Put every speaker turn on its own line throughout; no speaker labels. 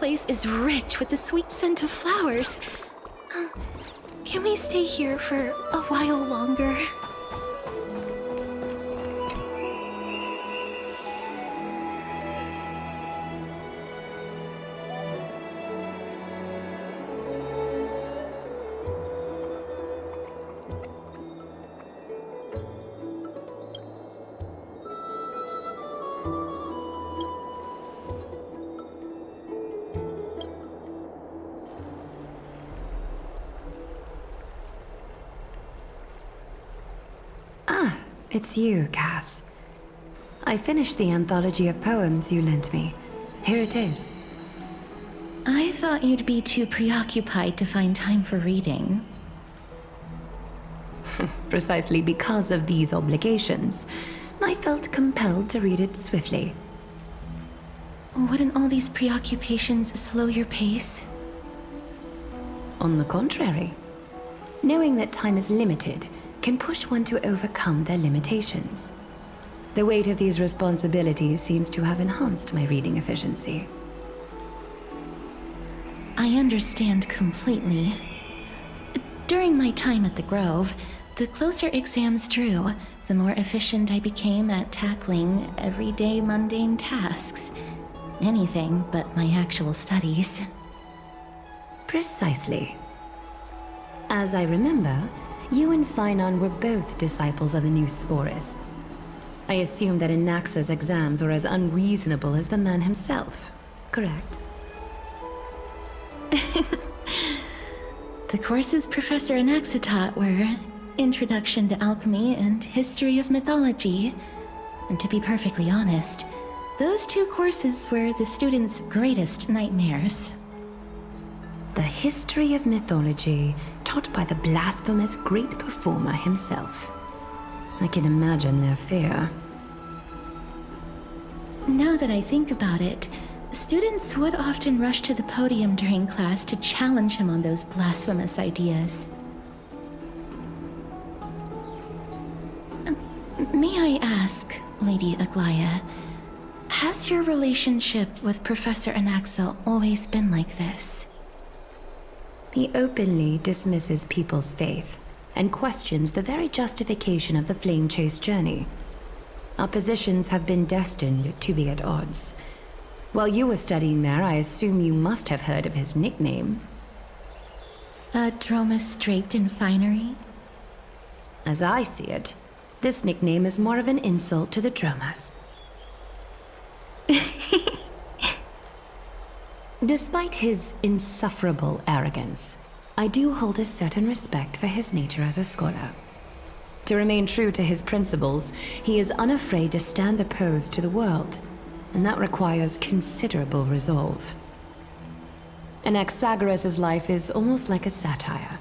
place is rich with the sweet scent of flowers. Can we stay here for a while longer?
It's you, Cass. I finished the anthology of poems you lent me. Here it is.
I thought you'd be too preoccupied to find time for reading.
Precisely because of these obligations, I felt compelled to read it swiftly.
Wouldn't all these preoccupations slow your pace?
On the contrary, knowing that time is limited can push one to overcome their limitations. The weight of these responsibilities seems to have enhanced my reading efficiency.
I understand completely. During my time at the Grove, the closer exams drew, the more efficient I became at tackling everyday mundane tasks. Anything but my actual studies.
Precisely. As I remember, you and Finon were both disciples of the new Sporists. I assume that Anaxa's exams were as unreasonable as the man himself, correct?
The courses Professor Anaxa taught were Introduction to Alchemy and History of Mythology. And to be perfectly honest, those two courses were the students' greatest nightmares.
The history of mythology, taught by the blasphemous great performer himself. I can imagine their fear.
Now that I think about it, students would often rush to the podium during class to challenge him on those blasphemous ideas. May I ask, Lady Aglaya, has your relationship with Professor Anaxa always been like this?
He openly dismisses people's faith and questions the very justification of the Flame Chase journey. Our positions have been destined to be at odds. While you were studying there, I assume you must have heard of his nickname.
A Dromus draped in finery?
As I see it, this nickname is more of an insult to the Dromas. Despite his insufferable arrogance, I do hold a certain respect for his nature as a scholar. To remain true to his principles, he is unafraid to stand opposed to the world, and that requires considerable resolve. Anaxagoras' life is almost like a satire.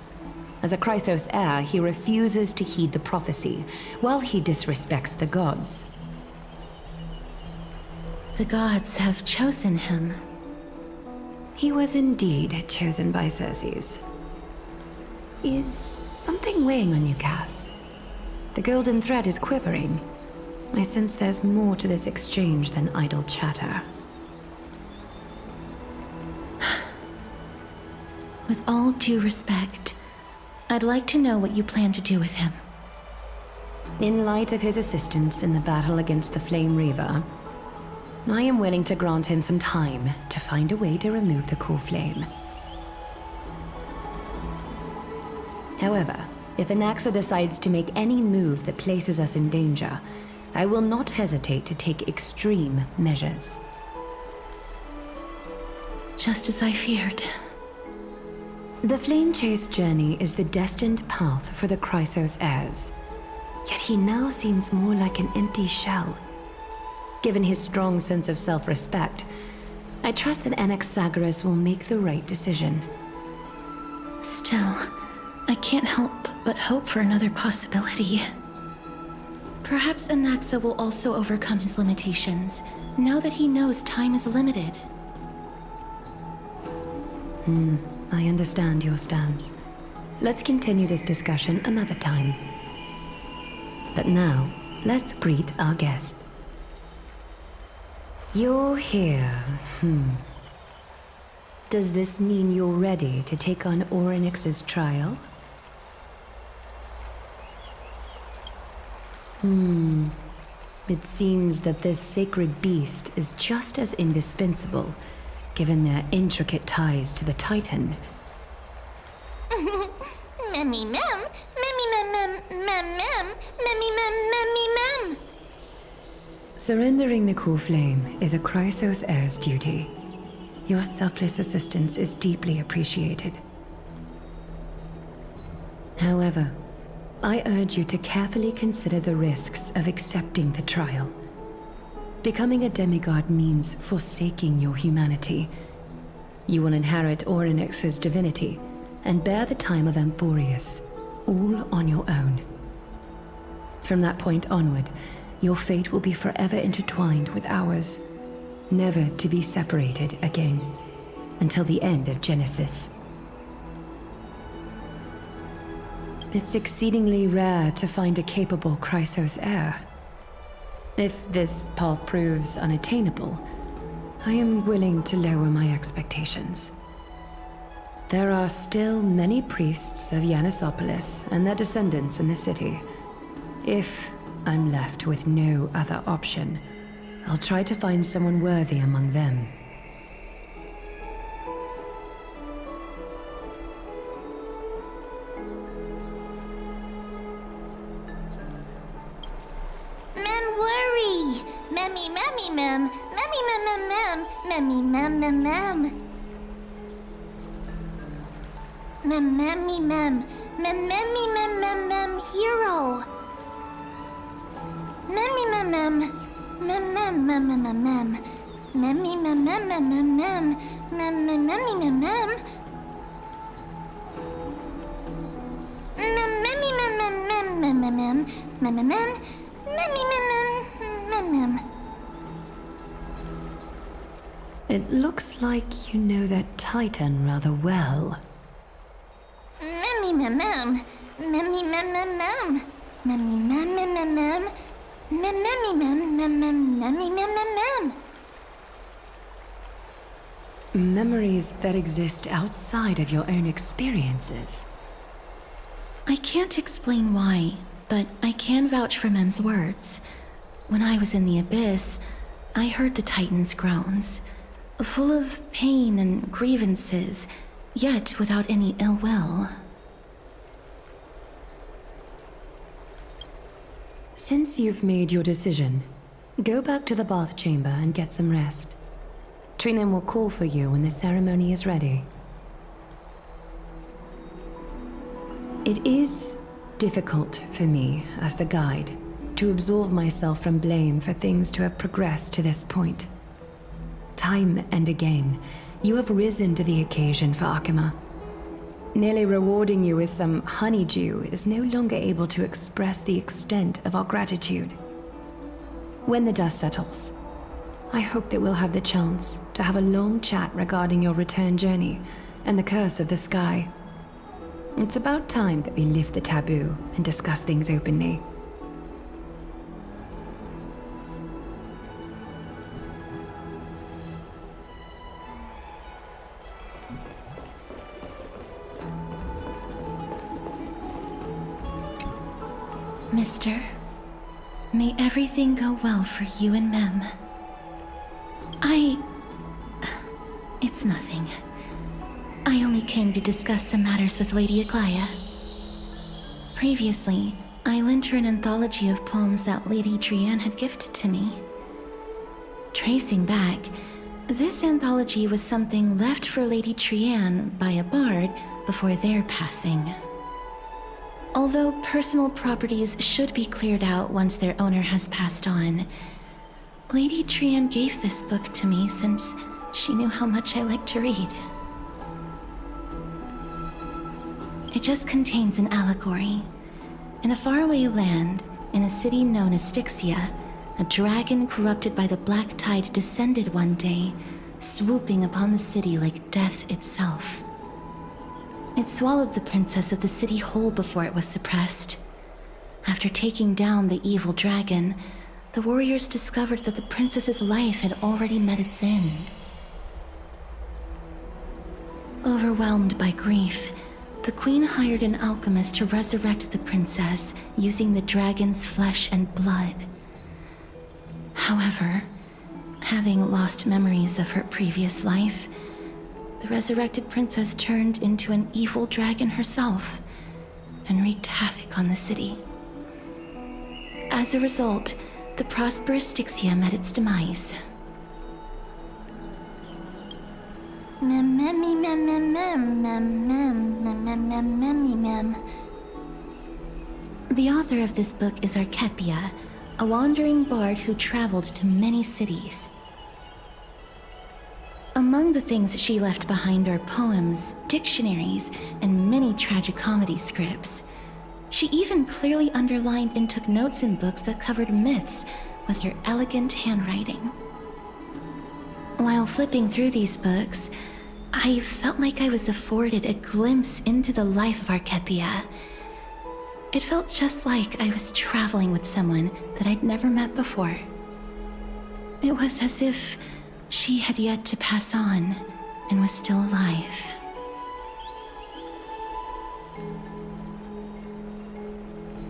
As a Chrysos heir, he refuses to heed the prophecy, while he disrespects the gods.
The gods have chosen him.
He was indeed chosen by Circes. Is something weighing on you, Cass? The golden thread is quivering. I sense there's more to this exchange than idle chatter.
With all due respect, I'd like to know what you plan to do with him.
In light of his assistance in the battle against the Flame Reaver, I am willing to grant him some time to find a way to remove the core flame. However, if Anaxa decides to make any move that places us in danger, I will not hesitate to take extreme measures.
Just as I feared.
The Flame Chase journey is the destined path for the Chrysos heirs. Yet he now seems more like an empty shell. Given his strong sense of self-respect, I trust that Anaxagoras will make the right decision.
Still, I can't help but hope for another possibility. Perhaps Anaxa will also overcome his limitations, now that he knows time is limited.
I understand your stance. Let's continue this discussion another time. But now, let's greet our guest. You're here. Does this mean you're ready to take on Orynyx's trial? It seems that this sacred beast is just as indispensable, given their intricate ties to the Titan.
Memmy mem, memmy mem mem mem mem, memmy mem memmy mem.
Surrendering the core flame is a Chrysos heir's duty. Your selfless assistance is deeply appreciated. However, I urge you to carefully consider the risks of accepting the trial. Becoming a demigod means forsaking your humanity. You will inherit Orynyx's divinity and bear the time of Amphorius, all on your own. From that point onward, your fate will be forever intertwined with ours, never to be separated again, until the end of Genesis. It's exceedingly rare to find a capable Chrysos heir. If this path proves unattainable, I am willing to lower my expectations. There are still many priests of Yanissopolis and their descendants in the city. If I'm left with no other option, I'll try to find someone worthy among them.
Mem worry. Memmy memmy mem, memmy mem mem mem, memmy mem mem mem. Mem memmy mem, mem memmy mem mem mem hero. Memmy mem mem. Mem mem mem mem mem mem, memmy mem mem mem mem mem, mem mem memmy mem mem, mem memmy mem mem mem mem mem mem, mem mem mem, memmy mem mem mem mem.
It looks like you know that Titan rather well.
Memmy mem mem, memmy mem mem mem, memmy mem mem mem mem. Mem memmy mem mem mem memmy mem mem mem.
Memories that exist outside of your own experiences.
I can't explain why, but I can vouch for Mem's words. When I was in the abyss, I heard the Titan's groans, full of pain and grievances, yet without any ill will.
Since you've made your decision, go back to the bath chamber and get some rest. Trinem will call for you when the ceremony is ready. It is difficult for me, as the guide, to absolve myself from blame for things to have progressed to this point. Time and again, you have risen to the occasion for Akima. Nearly rewarding you with some honeydew is no longer able to express the extent of our gratitude. When the dust settles, I hope that we'll have the chance to have a long chat regarding your return journey and the curse of the sky. It's about time that we lift the taboo and discuss things openly.
Mister, may everything go well for you and Mem. It's nothing. I only came to discuss some matters with Lady Aglaya. Previously, I lent her an anthology of poems that Lady Trianne had gifted to me. Tracing back, this anthology was something left for Lady Trianne by a bard before their passing. Although personal properties should be cleared out once their owner has passed on, Lady Trianne gave this book to me since she knew how much I like to read. It just contains an allegory. In a faraway land, in a city known as Styxia, a dragon corrupted by the black tide descended one day, swooping upon the city like death itself. It swallowed the princess of the city whole before it was suppressed. After taking down the evil dragon, the warriors discovered that the princess's life had already met its end. Overwhelmed by grief, the queen hired an alchemist to resurrect the princess using the dragon's flesh and blood. However, having lost memories of her previous life, the resurrected princess turned into an evil dragon herself and wreaked havoc on the city. As a result, the prosperous Styxia met its demise. The author of this book is Archepia, a wandering bard who traveled to many cities. Among the things she left behind are poems, dictionaries, and many tragicomedy scripts. She even clearly underlined and took notes in books that covered myths with her elegant handwriting. While flipping through these books, I felt like I was afforded a glimpse into the life of Archepia. It felt just like I was traveling with someone that I'd never met before. It was as if she had yet to pass on and was still alive.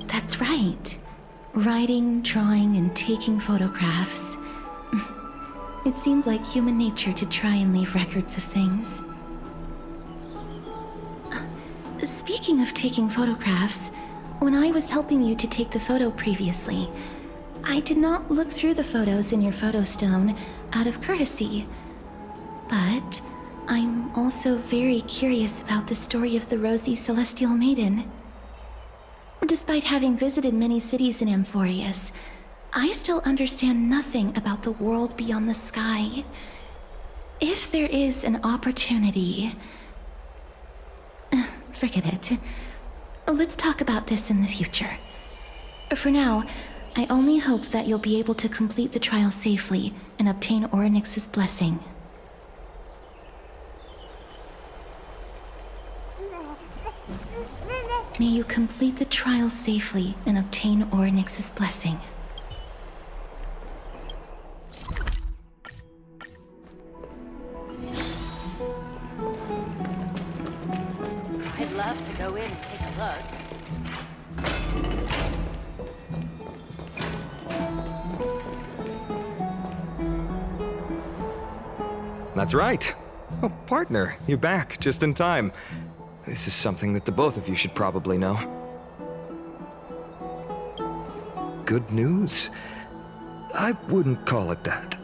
That's right. Writing, drawing, and taking photographs. It seems like human nature to try and leave records of things. Speaking of taking photographs, when I was helping you to take the photo previously, I did not look through the photos in your photo stone out of courtesy. But I'm also very curious about the story of the Rosy Celestial Maiden. Despite having visited many cities in Amphorius, I still understand nothing about the world beyond the sky. If there is an opportunity... Forget it. Let's talk about this in the future. For now, I only hope that you'll be able to complete the trial safely and obtain Orynyx's blessing. May you complete the trial safely and obtain Orynyx's blessing.
I'd love to go in and take a look.
That's right. Oh, partner, you're back just in time. This is something that the both of you should probably know. Good news? I wouldn't call it that.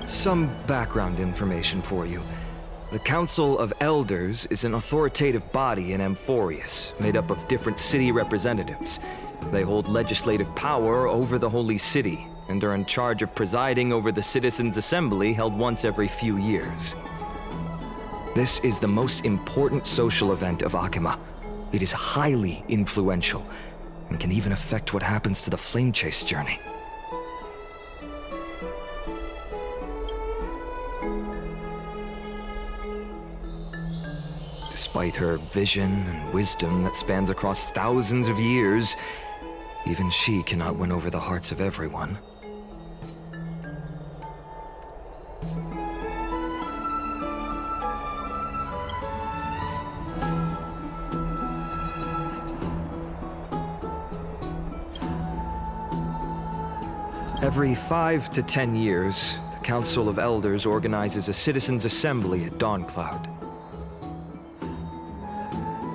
Some background information for you. The Council of Elders is an authoritative body in Amphorius, made up of different city representatives. They hold legislative power over the Holy City, and are in charge of presiding over the Citizens' Assembly held once every few years. This is the most important social event of Akima. It is highly influential, and can even affect what happens to the Flame Chase journey. Despite her vision and wisdom that spans across thousands of years, even she cannot win over the hearts of everyone. Every 5 to 10 years, the Council of Elders organizes a Citizens' Assembly at Dawncloud.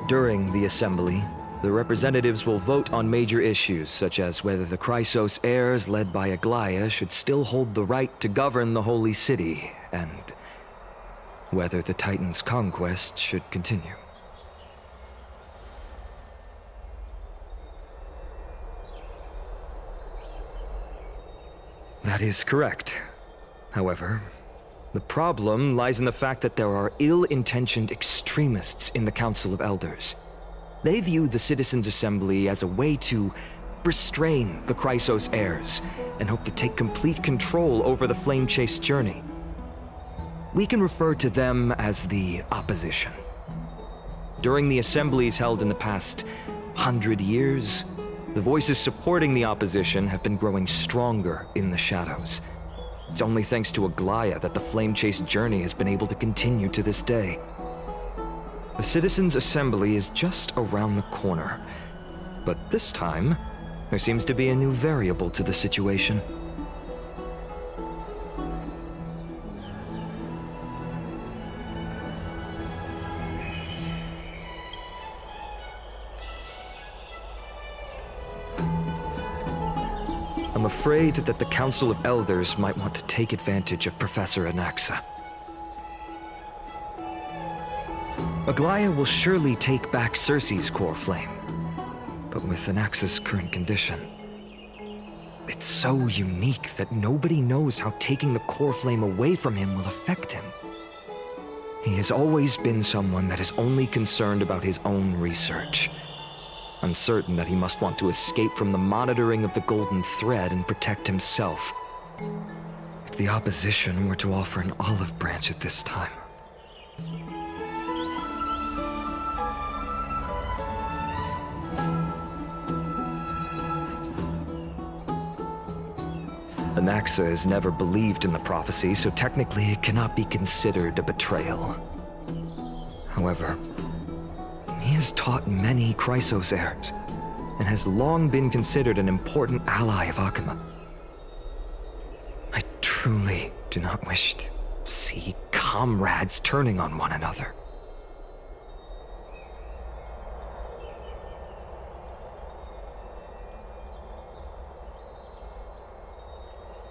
During the assembly, the representatives will vote on major issues, such as whether the Chrysos heirs led by Aglaia should still hold the right to govern the Holy City, and whether the Titan's conquest should continue. That is correct. However, the problem lies in the fact that there are ill-intentioned extremists in the Council of Elders. They view the Citizens' Assembly as a way to restrain the Chrysos heirs, and hope to take complete control over the Flame Chase journey. We can refer to them as the Opposition. During the assemblies held in the past 100 years, The voices supporting the opposition have been growing stronger in the shadows. It's only thanks to Aglaya that the Flame Chase journey has been able to continue to this day. The Citizens' Assembly is just around the corner, but this time, there seems to be a new variable to the situation. I'm afraid that the Council of Elders might want to take advantage of Professor Anaxa. Aglaya will surely take back Circe's core flame, but with Anaxa's current condition, it's so unique that nobody knows how taking the core flame away from him will affect him. He has always been someone that is only concerned about his own research. I'm certain that he must want to escape from the monitoring of the Golden Thread and protect himself. If the opposition were to offer an olive branch at this time... Anaxa has never believed in the prophecy, so technically it cannot be considered a betrayal. However, he has taught many Chrysos heirs, and has long been considered an important ally of Akuma. I truly do not wish to see comrades turning on one another.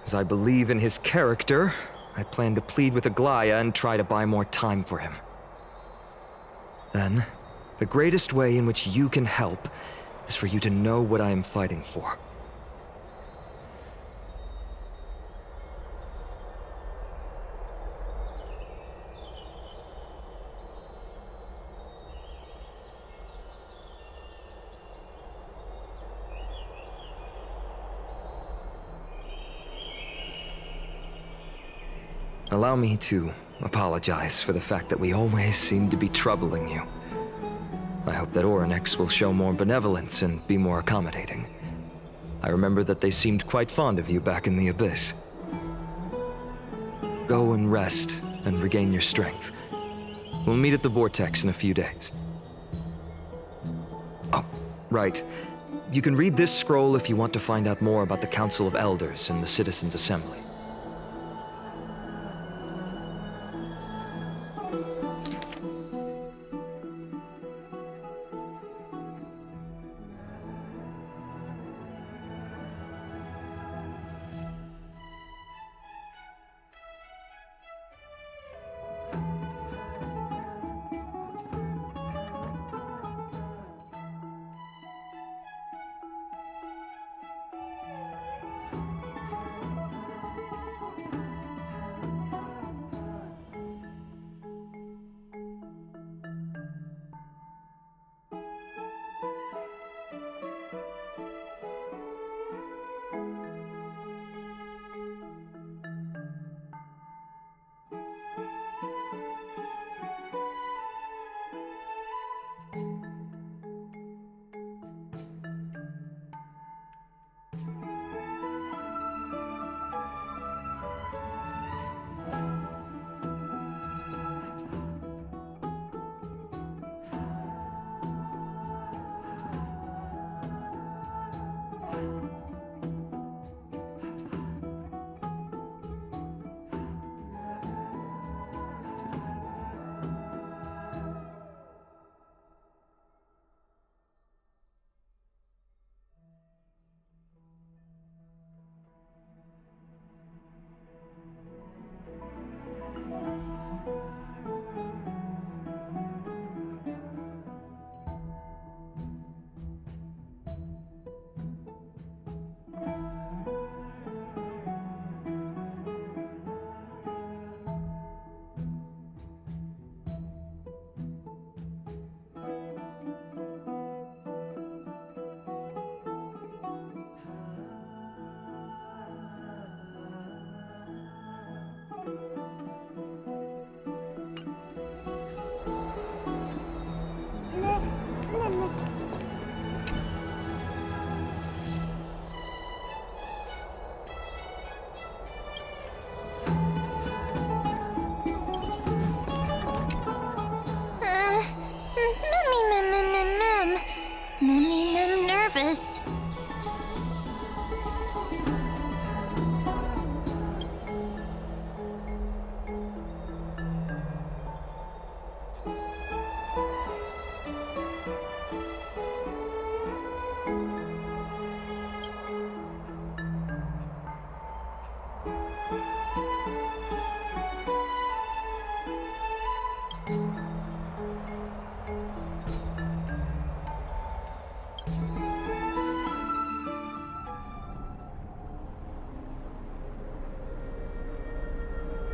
As I believe in his character, I plan to plead with Aglaya and try to buy more time for him. Then, the greatest way in which you can help is for you to know what I am fighting for. Allow me to apologize for the fact that we always seem to be troubling you. I hope that Orynyx will show more benevolence and be more accommodating. I remember that they seemed quite fond of you back in the Abyss. Go and rest and regain your strength. We'll meet at the Vortex in a few days. Oh, right. You can read this scroll if you want to find out more about the Council of Elders and the Citizens' Assembly.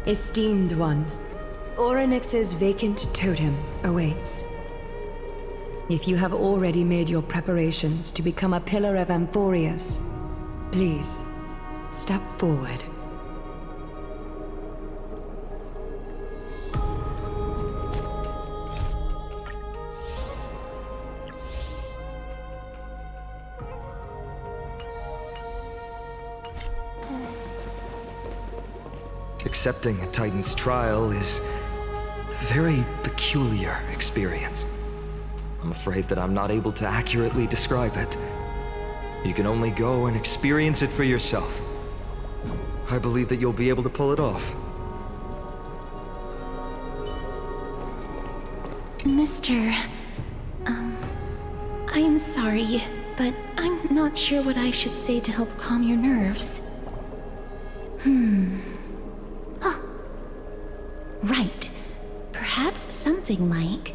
Esteemed one, Orynyx's vacant totem awaits. If you have already made your preparations to become a pillar of Amphorius, please, step forward.
Accepting a Titan's trial is a very peculiar experience. I'm afraid that I'm not able to accurately describe it. You can only go and experience it for yourself. I believe that you'll be able to pull it off.
Mr. I'm sorry, but I'm not sure what I should say to help calm your nerves. Right. Perhaps something like,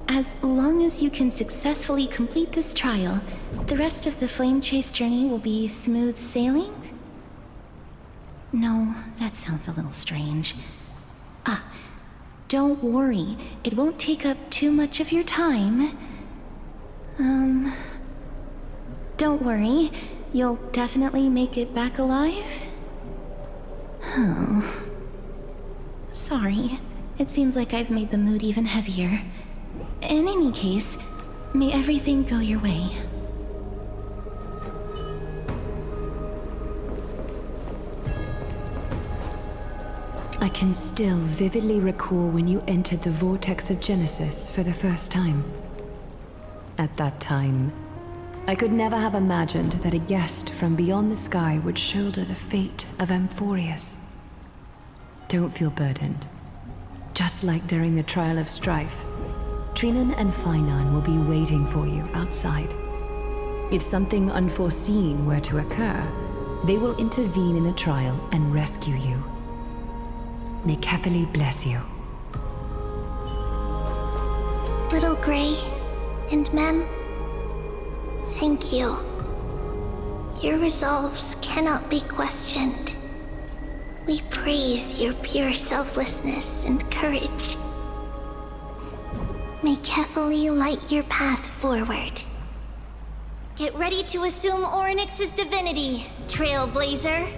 as long as you can successfully complete this trial, the rest of the flame chase journey will be smooth sailing? No, that sounds a little strange. Don't worry. It won't take up too much of your time. Don't worry. You'll definitely make it back alive? Oh. Sorry. It seems like I've made the mood even heavier. In any case, may everything go your way.
I can still vividly recall when you entered the vortex of Genesis for the first time. At that time, I could never have imagined that a guest from beyond the sky would shoulder the fate of Amphorius. Don't feel burdened. Just like during the trial of strife, Trinan and Finan will be waiting for you outside. If something unforeseen were to occur, they will intervene in the trial and rescue you. May Kefali bless you.
Little Grey and Mem, thank you. Your resolves cannot be questioned. We praise your pure selflessness and courage. May Kefali light your path forward. Get ready to assume Orynyx's divinity, Trailblazer.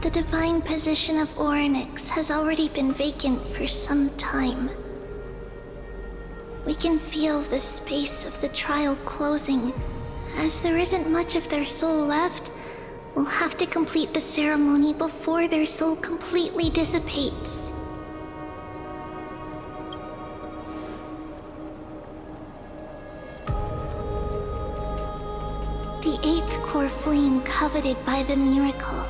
The divine position of Orynyx has already been vacant for some time. We can feel the space of the trial closing. As there isn't much of their soul left, we'll have to complete the ceremony before their soul completely dissipates. The eighth core flame coveted by the miracle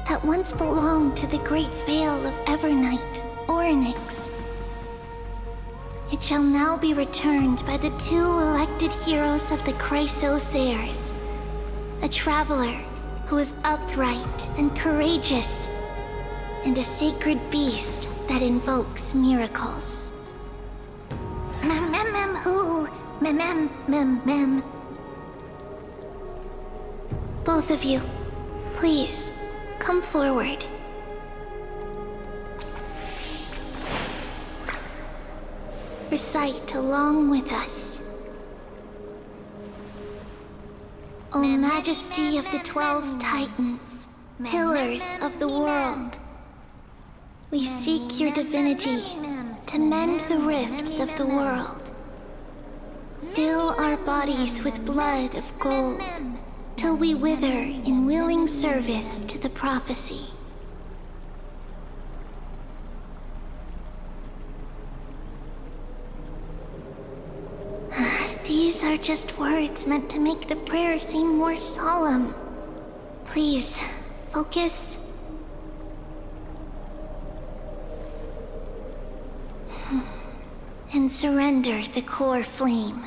that once belonged to the great Veil of Evernight, Orynyx. It shall now be returned by the two elected heroes of the Chrysos heirs. A traveler who is upright and courageous, and a sacred beast that invokes miracles. Mem. Both of you, please, come forward. Recite along with us. O Majesty of the 12 Titans, pillars of the world, we seek your divinity to mend the rifts of the world. Fill our bodies with blood of gold, till we wither in willing service to the prophecy. These are just words meant to make the prayer seem more solemn. Please, focus. And surrender the core flame.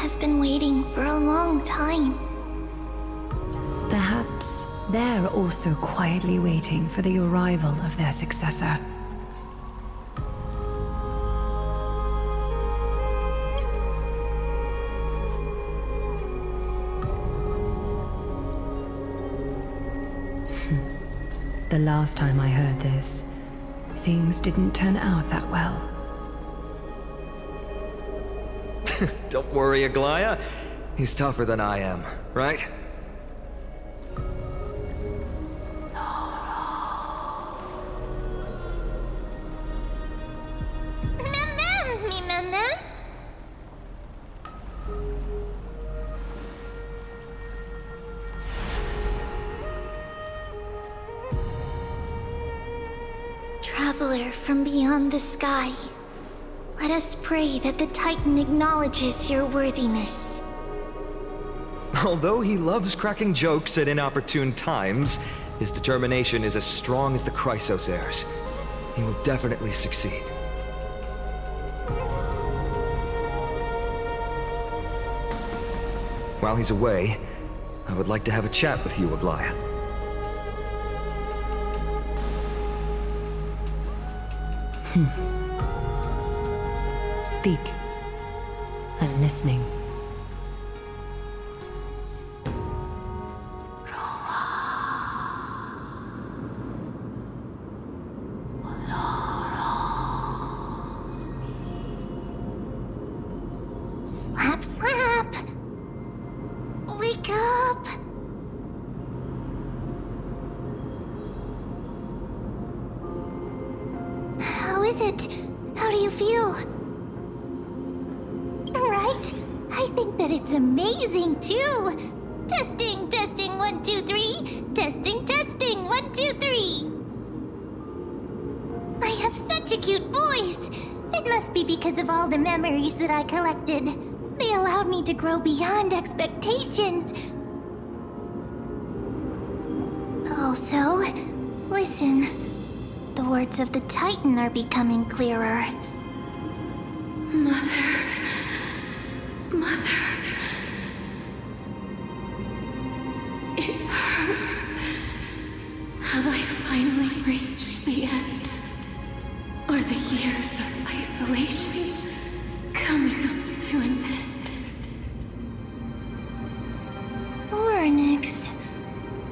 has been waiting for a long time.
Perhaps they're also quietly waiting for the arrival of their successor. The last time I heard this, things didn't turn out that well.
Don't worry, Aglaya. He's tougher than I am, right?
Me mem. Traveler from beyond the sky, let us pray that the Titan acknowledges your worthiness.
Although he loves cracking jokes at inopportune times, his determination is as strong as the Chrysos heirs. He will definitely succeed. While he's away, I would like to have a chat with you, Aglaya.
Speak. I'm listening.
Slap, slap! Wake up! How is it? How do you feel? Right? I think that it's amazing too! Testing, testing, 1, 2, 3! Testing, testing, 1, 2, 3! I have such a cute voice! It must be because of all the memories that I collected. They allowed me to grow beyond expectations. Also, listen. The words of the Titan are becoming clearer.
Mother. It hurts. Have I finally reached the end? Are the years of isolation coming to an end?
Or next.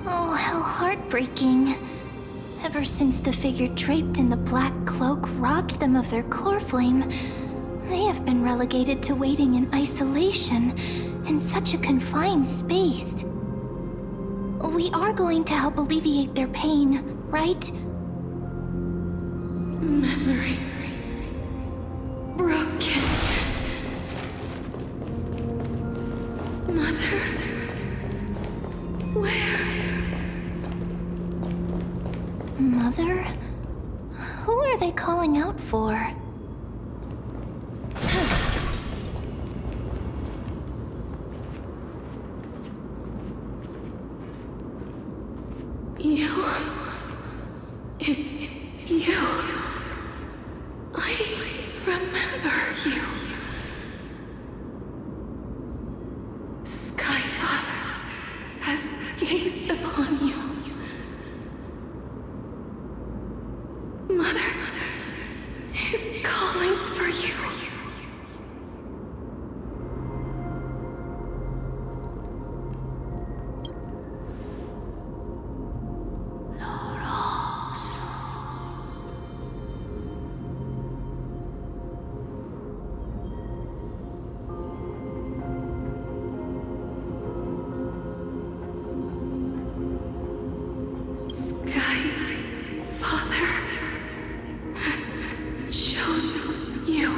Oh, how heartbreaking. Ever since the figure draped in the black cloak robbed them of their core flame, they have been relegated to waiting in isolation in such a confined space. We are going to help alleviate their pain, right?
Memories broken. Mother, where?
Mother? Who are they calling out for?
You. It's you. I remember you. Skyfather has gazed upon you. Mother is calling for you. Skyfather has chosen you.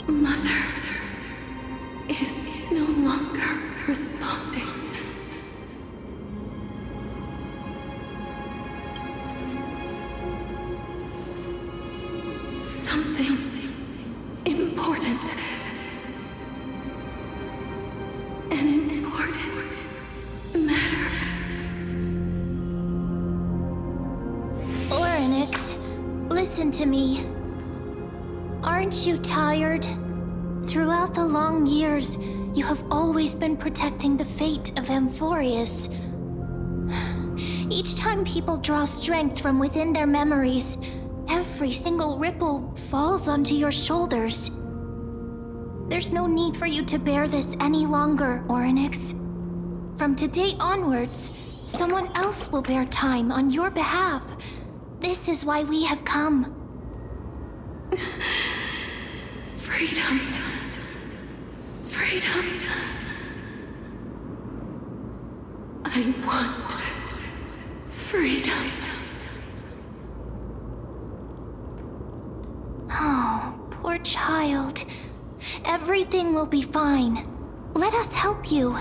Mother is no longer responding.
important. An important matter.
Oryx, listen to me. Aren't you tired? Throughout the long years, you have always been protecting the fate of Amphorius. Each time people draw strength from within their memories, every single ripple falls onto your shoulders. There's no need for you to bear this any longer, Oryx. From today onwards, someone else will bear time on your behalf. This is why we have come.
Freedom. Freedom. I want freedom.
Oh, poor child. Everything will be fine. Let us help you.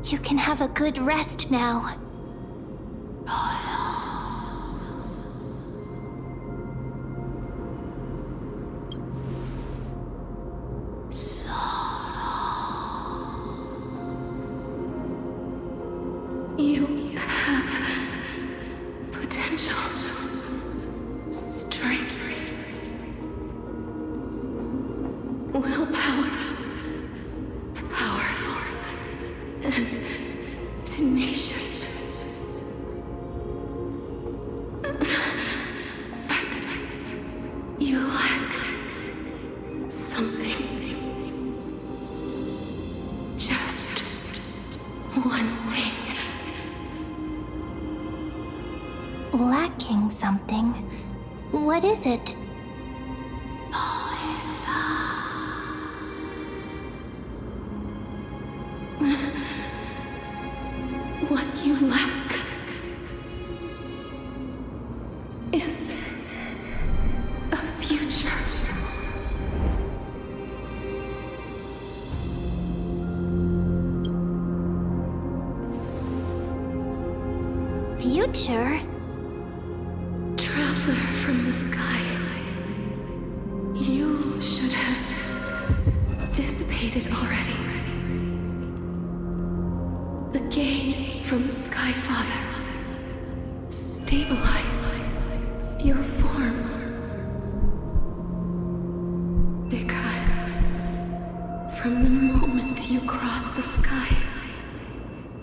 You can have a good rest now.
You have potential, strength, willpower, powerful, and tenacious. But you lack something. Just one thing.
Lacking something. What is it?
What you lack is a future.
Future?
Traveler from the sky, you should have dissipated already. The gaze from Sky Father stabilized your form. Because from the moment you crossed the sky,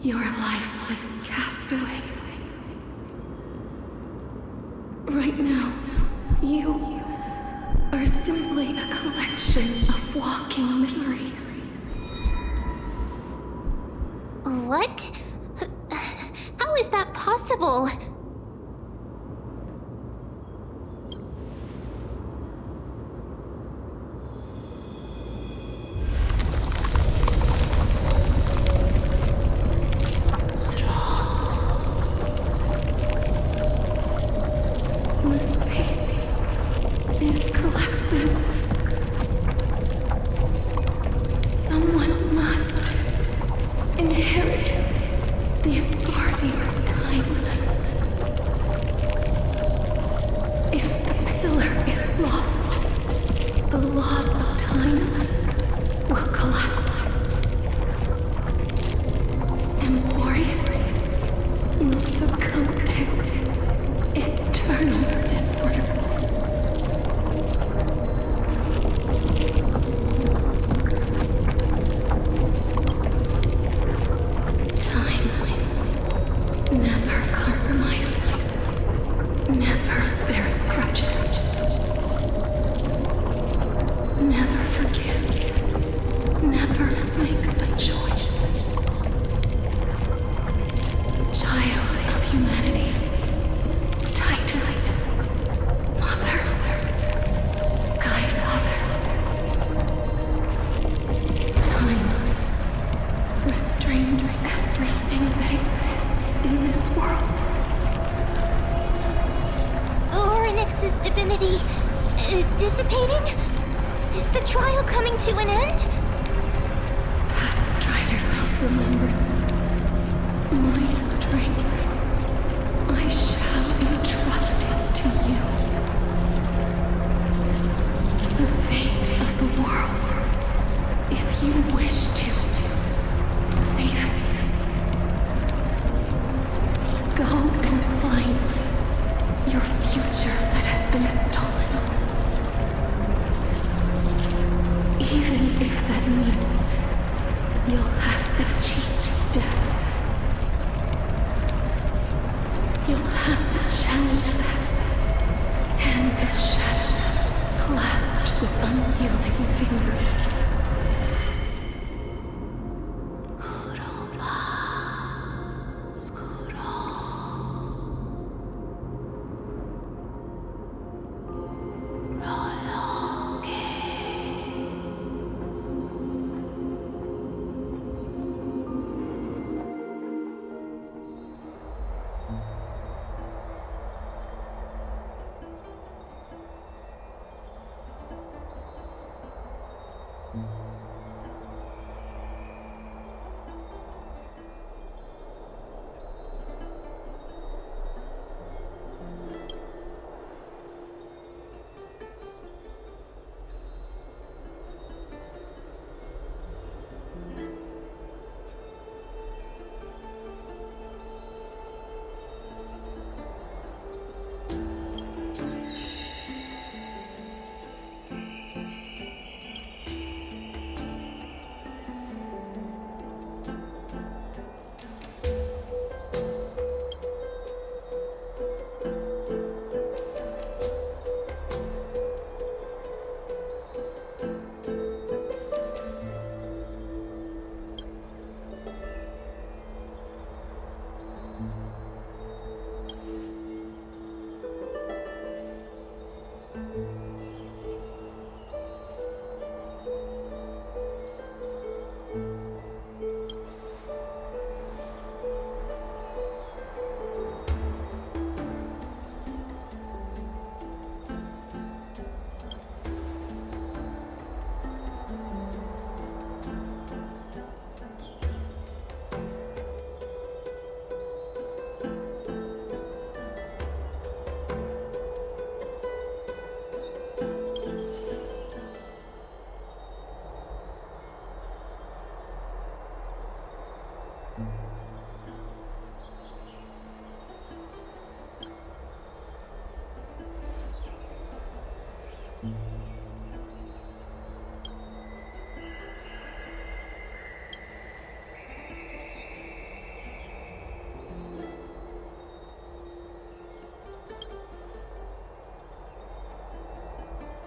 your life was cast away. Right now, you are simply a collection of walking memories.
What? How is that possible?
The space is collapsing. Someone must inherit the authority of time. If the pillar is lost, the laws of time will collapse. Amphorius will succumb to eternal disorder. Time never compromises, never bears grudges, never forgives, never makes a choice. Child of humanity, Titans, Mother, Sky Father. Time restrains everything that exists in this world.
Oryx's divinity is dissipating? Is the trial coming to an end?
Pathstrider of remembrance, my strength, I shall entrust it to you. The fate of the world
to cheat death. You'll have to challenge that. Hand of shadow, clasped with unyielding fingers.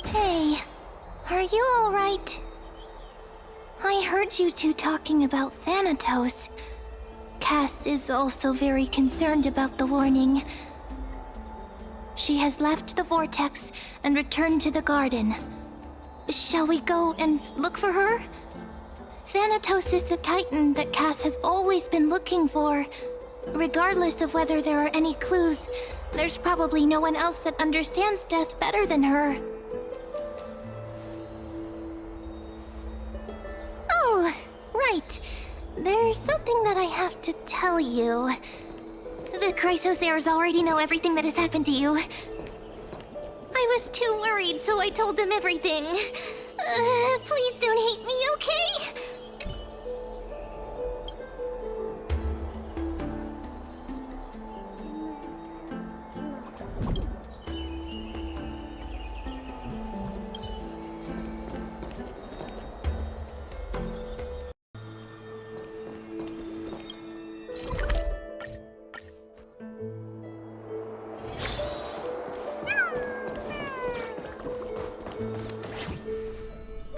Hey, are you alright? I heard you two talking about Thanatos. Cass is also very concerned about the warning. She has left the vortex and returned to the garden. Shall we go and look for her? Thanatos is the Titan that Cass has always been looking for. Regardless of whether there are any clues, there's probably no one else that understands death better than her. Oh, right. There's something that I have to tell you. The Chrysosaurs already know everything that has happened to you. I was too worried, so I told them everything. Please don't hate me, okay?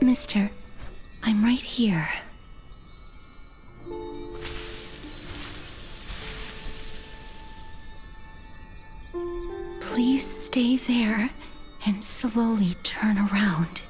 Mister, I'm right here. Please stay there and slowly turn around.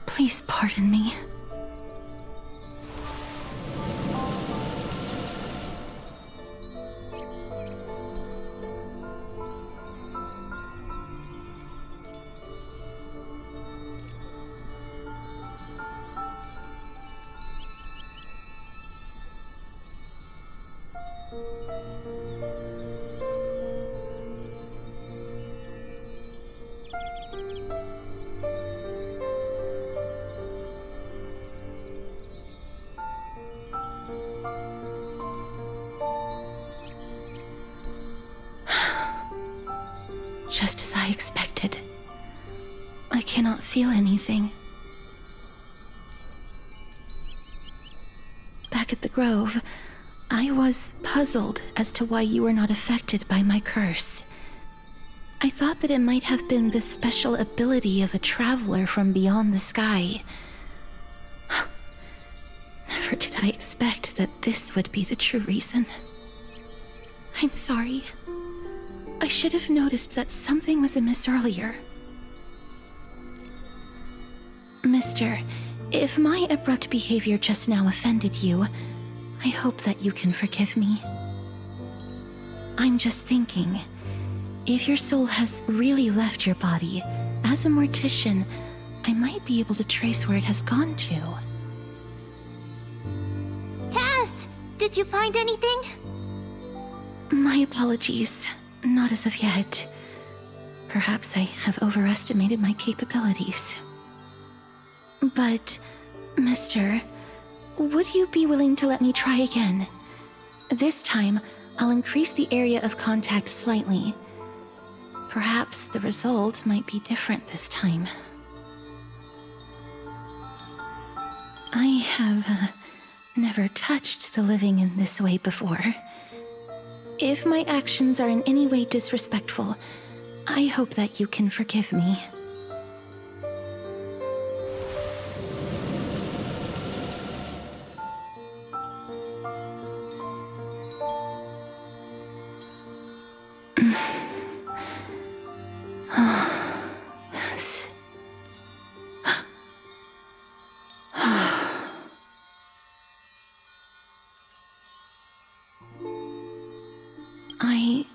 Please pardon me. I expected. I cannot feel anything. Back at the Grove, I was puzzled as to why you were not affected by my curse. I thought that it might have been the special ability of a traveler from beyond the sky. Never did I expect that this would be the true reason. I'm sorry. I should have noticed that something was amiss earlier. Mister, if my abrupt behavior just now offended you, I hope that you can forgive me. I'm just thinking, if your soul has really left your body, as a mortician, I might be able to trace where it has gone to.
Cass, did you find anything?
My apologies. Not as of yet. Perhaps I have overestimated my capabilities. But, mister, would you be willing to let me try again? This time, I'll increase the area of contact slightly. Perhaps the result might be different this time. I have never touched the living in this way before. If my actions are in any way disrespectful, I hope that you can forgive me. Yes. I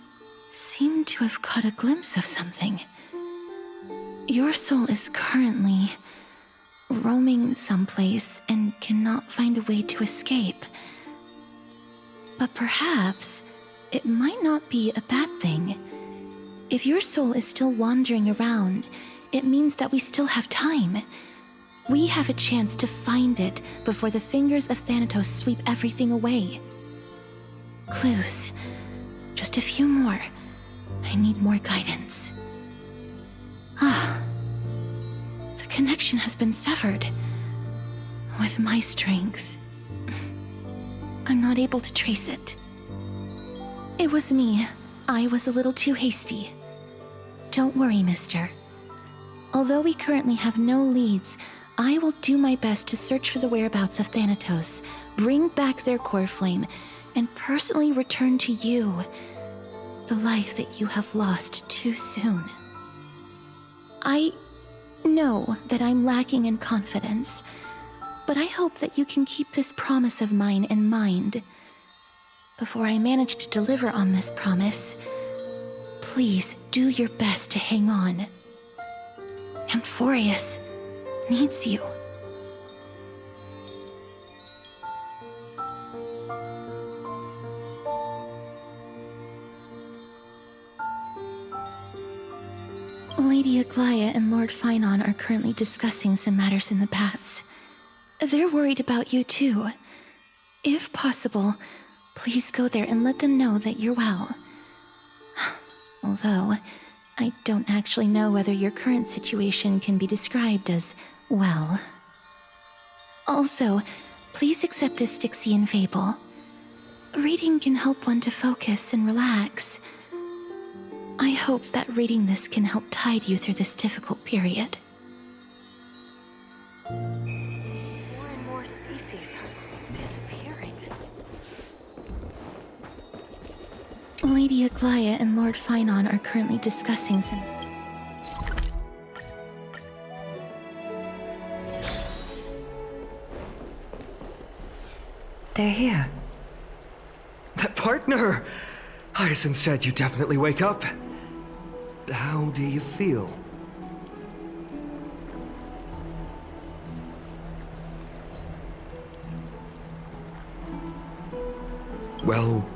seem to have caught a glimpse of something. Your soul is currently roaming someplace and cannot find a way to escape. But perhaps it might not be a bad thing. If your soul is still wandering around, it means that we still have time. We have a chance to find it before the fingers of Thanatos sweep everything away. Clues. Just a few more. I need more guidance. The connection has been severed. With my strength, I'm not able to trace it. It was me. I was a little too hasty. Don't worry, mister. Although we currently have no leads, I will do my best to search for the whereabouts of Thanatos, bring back their core flame, and personally return to you the life that you have lost too soon. I know that I'm lacking in confidence, but I hope that you can keep this promise of mine in mind. Before I manage to deliver on this promise, please do your best to hang on. Amphorius needs you. Lady Aglaia and Lord Finon are currently discussing some matters in the paths. They're worried about you too. If possible, please go there and let them know that you're well. Although, I don't actually know whether your current situation can be described as well. Also, please accept this Styxian fable. Reading can help one to focus and relax. I hope that reading this can help tide you through this difficult period.
More and more species are disappearing.
Lady Aglaia and Lord Finon are currently discussing some...
They're here.
That partner! Hyacinth said you definitely wake up. How do you feel? Well,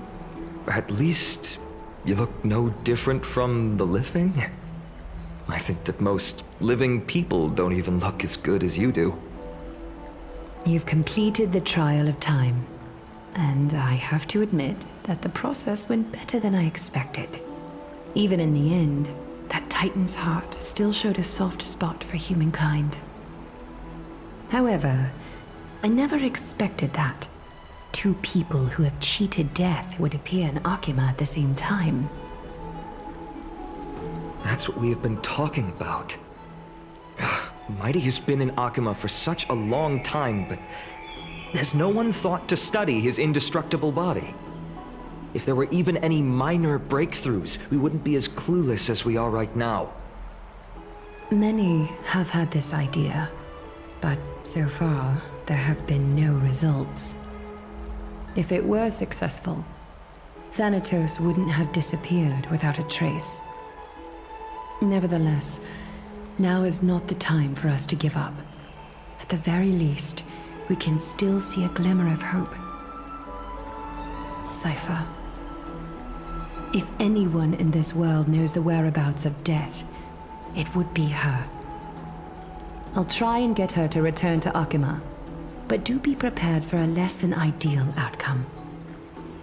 at least you look no different from the living. I think that most living people don't even look as good as you do.
You've completed the trial of time, and I have to admit that the process went better than I expected. Even in the end, that Titan's heart still showed a soft spot for humankind. However, I never expected that two people who have cheated death would appear in Akima at the same time.
That's what we have been talking about. Mighty has been in Akima for such a long time, but has no one thought to study his indestructible body? If there were even any minor breakthroughs, we wouldn't be as clueless as we are right now.
Many have had this idea, but so far, there have been no results. If it were successful, Thanatos wouldn't have disappeared without a trace. Nevertheless, now is not the time for us to give up. At the very least, we can still see a glimmer of hope. Cypher. If anyone in this world knows the whereabouts of death, it would be her. I'll try and get her to return to Akima, but do be prepared for a less than ideal outcome.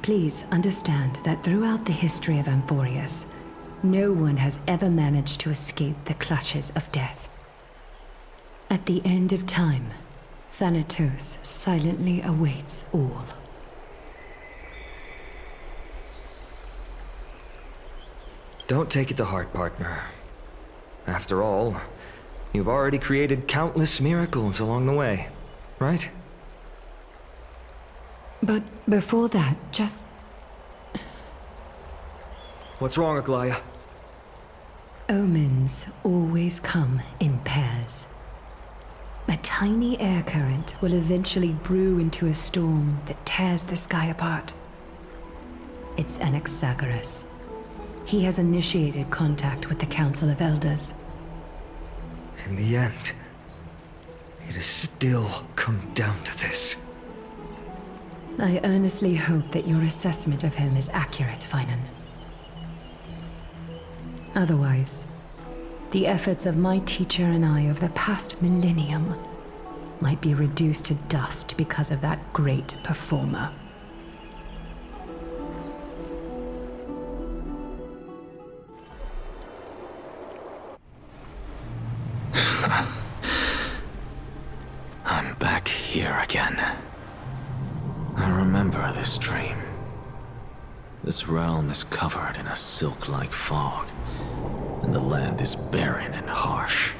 Please understand that throughout the history of Amphorius, no one has ever managed to escape the clutches of death. At the end of time, Thanatos silently awaits all.
Don't take it to heart, partner. After all, you've already created countless miracles along the way, right?
But before that, just...
What's wrong, Aglaya?
Omens always come in pairs. A tiny air current will eventually brew into a storm that tears the sky apart. It's Anaxagoras. He has initiated contact with the Council of Elders.
In the end, it has still come down to this.
I earnestly hope that your assessment of him is accurate, Finan. Otherwise, the efforts of my teacher and I of the past millennium might be reduced to dust because of that great performer.
I'm back here again. I remember this dream. This realm is covered in a silk-like fog, and the land is barren and harsh.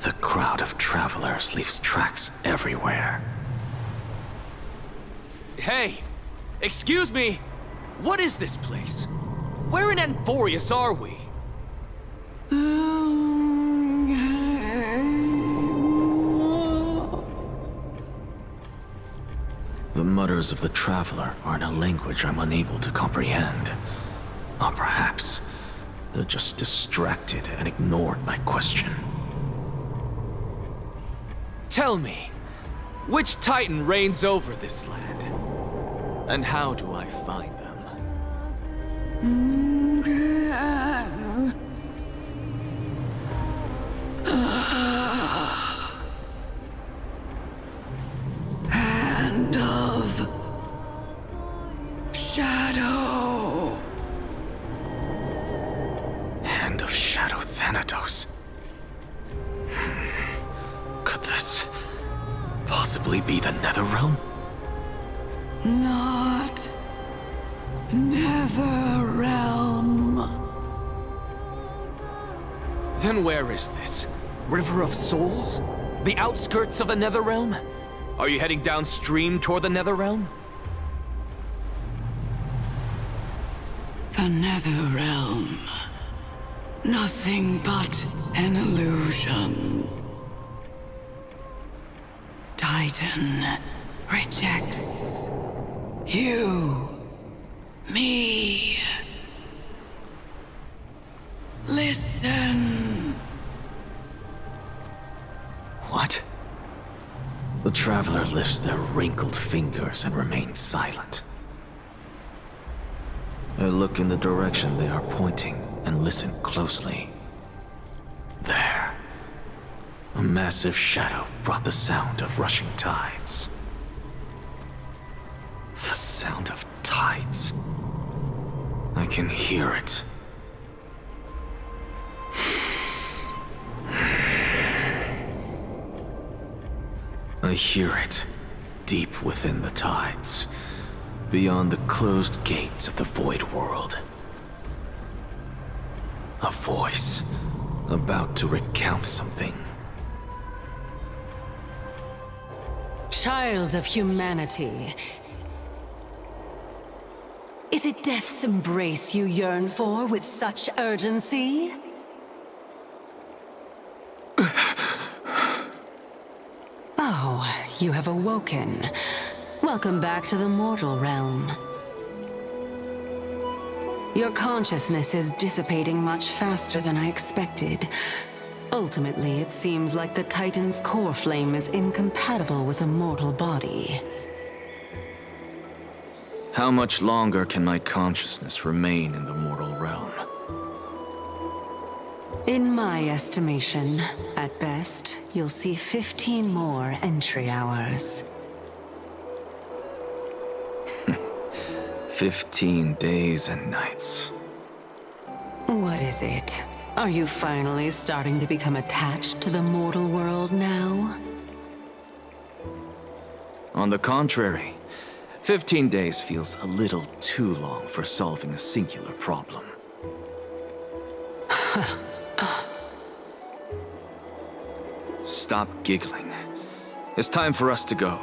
The crowd of travelers leaves tracks everywhere.
Hey! Excuse me! What is this place? Where in Amphorius are we?
The mutters of the traveler are in a language I'm unable to comprehend. Or perhaps they're just distracted and ignored my question.
Tell me, which Titan reigns over this land? And how do I find them?
Hand of Shadow.
Hand of Shadow Thanatos. Could this possibly be the Netherrealm?
Not Netherrealm.
Then where is this? River of Souls? The outskirts of the Netherrealm? Are you heading downstream toward the Netherrealm?
The Netherrealm. Nothing but an illusion. Titan rejects you, me. Listen.
What? The traveler lifts their wrinkled fingers and remains silent. I look in the direction they are pointing and listen closely. There. A massive shadow brought the sound of rushing tides. The sound of tides. I can hear it. I hear it, deep within the tides, beyond the closed gates of the Void World. A voice, about to recount something.
Child of humanity, is it death's embrace you yearn for with such urgency? Oh, you have awoken. Welcome back to the mortal realm. Your consciousness is dissipating much faster than I expected. Ultimately, it seems like the Titan's core flame is incompatible with a mortal body.
How much longer can my consciousness remain in the mortal realm?
In my estimation, at best, you'll see 15 more entry hours.
15 days and nights.
What is it? Are you finally starting to become attached to the mortal world now?
On the contrary, 15 days feels a little too long for solving a singular problem. Stop giggling. It's time for us to go.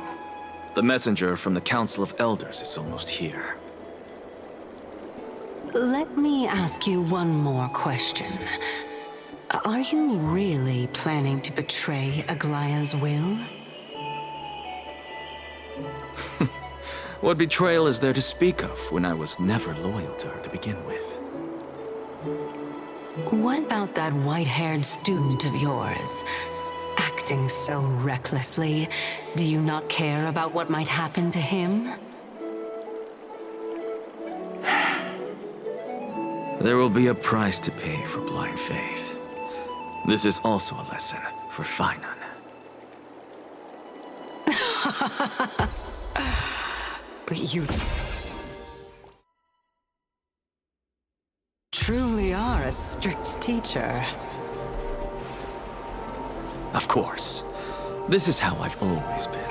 The messenger from the Council of Elders is almost here.
Let me ask you one more question. Are you really planning to betray Aglaya's will?
What betrayal is there to speak of when I was never loyal to her to begin with?
What about that white-haired student of yours? Acting so recklessly, do you not care about what might happen to him?
There will be a price to pay for blind faith. This is also a lesson for Finan.
You truly are a strict teacher.
Of course. This is how I've always been.